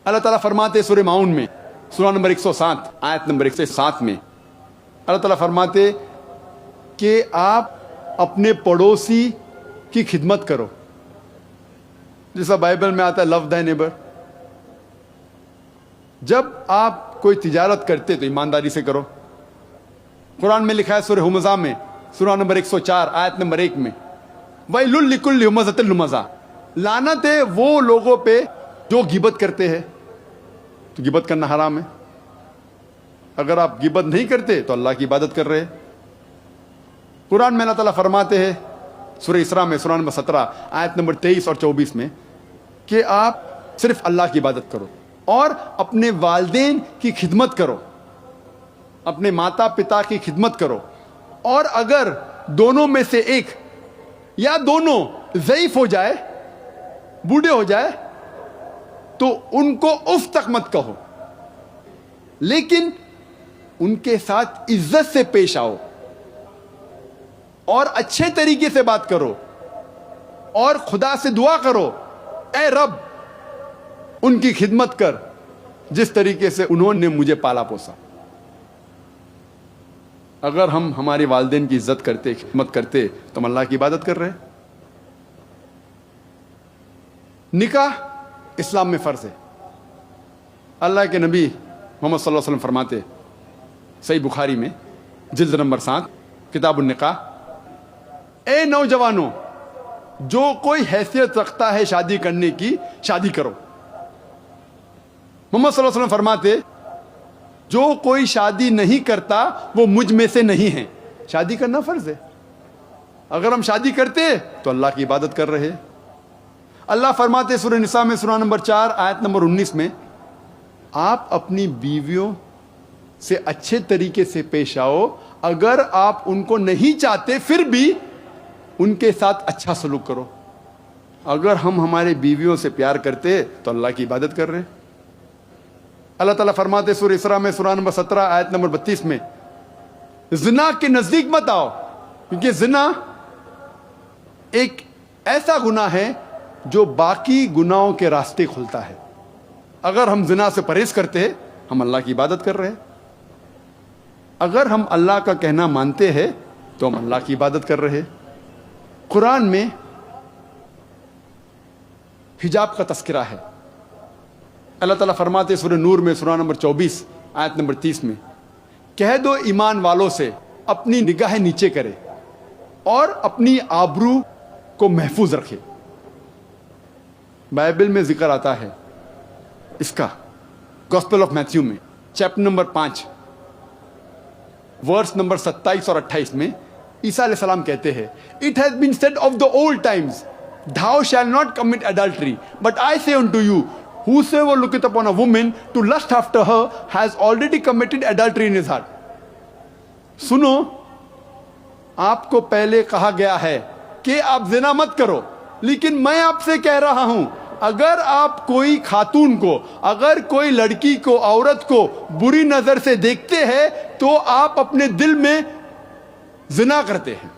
اللہ تعالیٰ فرماتے سورہ ماؤن میں سورہ نمبر 107 آیت نمبر 107 میں اللہ تعالیٰ فرماتے کہ آپ اپنے پڑوسی کی خدمت کرو، جیسا بائبل میں آتا ہے لو دی نیبر. جب آپ کوئی تجارت کرتے تو ایمانداری سے کرو. قرآن میں لکھا ہے سورہ ہمزہ میں سورہ نمبر 104 آیت نمبر 1 میں وَيْلٌ لِكُلِّ ہُمَزَةٍ لُمَزَةٍ، لعنت ہے وہ لوگوں پہ جو غیبت کرتے ہیں. تو غیبت کرنا حرام ہے. اگر آپ غیبت نہیں کرتے تو اللہ کی عبادت کر رہے. قرآن میں اللہ تعالیٰ فرماتے ہیں سورہ اسراء میں سورہ نمبر 17 آیت نمبر 23 اور 24 میں کہ آپ صرف اللہ کی عبادت کرو اور اپنے والدین کی خدمت کرو، اپنے ماتا پتا کی خدمت کرو، اور اگر دونوں میں سے ایک یا دونوں ضعیف ہو جائے، بوڑھے ہو جائے، تو ان کو اف تک مت کہو، لیکن ان کے ساتھ عزت سے پیش آؤ اور اچھے طریقے سے بات کرو اور خدا سے دعا کرو اے رب ان کی خدمت کر جس طریقے سے انہوں نے مجھے پالا پوسا. اگر ہم ہمارے والدین کی عزت کرتے، خدمت کرتے، تو ہم اللہ کی عبادت کر رہے ہیں. نکاح اسلام میں فرض ہے. اللہ کے نبی محمد صلی اللہ علیہ وسلم فرماتے صحیح بخاری میں جلد نمبر 7 کتاب النکاح، اے نوجوانوں جو کوئی حیثیت رکھتا ہے شادی کرنے کی شادی کرو. محمد صلی اللہ علیہ وسلم فرماتے جو کوئی شادی نہیں کرتا وہ مجھ میں سے نہیں ہے. شادی کرنا فرض ہے. اگر ہم شادی کرتے تو اللہ کی عبادت کر رہے. اللہ فرماتے سورہ نساء میں سورہ نمبر 4 آیت نمبر 19 میں آپ اپنی بیویوں سے اچھے طریقے سے پیش آؤ، اگر آپ ان کو نہیں چاہتے پھر بھی ان کے ساتھ اچھا سلوک کرو. اگر ہم ہمارے بیویوں سے پیار کرتے تو اللہ کی عبادت کر رہے. اللہ تعالیٰ فرماتے سورہ اسراء میں سورہ نمبر 17 آیت نمبر 32 میں زنا کے نزدیک مت آؤ، کیونکہ زنا ایک ایسا گناہ ہے جو باقی گناہوں کے راستے کھلتا ہے. اگر ہم زنا سے پرہیز کرتے ہم اللہ کی عبادت کر رہے ہیں. اگر ہم اللہ کا کہنا مانتے ہیں تو ہم اللہ کی عبادت کر رہے. قرآن میں حجاب کا تذکرہ ہے. اللہ تعالیٰ فرماتے سورہ نور میں سورہ نمبر 24 آیت نمبر 30 میں کہہ دو ایمان والوں سے اپنی نگاہیں نیچے کرے اور اپنی آبرو کو محفوظ رکھے. بائبل میں ذکر آتا ہے اس کا گوسپل آف میتھیو میں چیپٹر نمبر 5 ورس نمبر 27 اور 28 میں عیسیٰ علیہ السلام کہتے ہیں It has been said of the old times, thou shalt not commit adultery, but I say unto you, whosoever looketh upon a woman to lust after her has already committed adultery in his heart. سنو، آپ کو پہلے کہا گیا ہے کہ آپ زنا مت کرو، لیکن میں آپ سے کہہ رہا ہوں اگر آپ کوئی خاتون کو، اگر کوئی لڑکی کو، عورت کو بری نظر سے دیکھتے ہیں تو آپ اپنے دل میں زنا کرتے ہیں.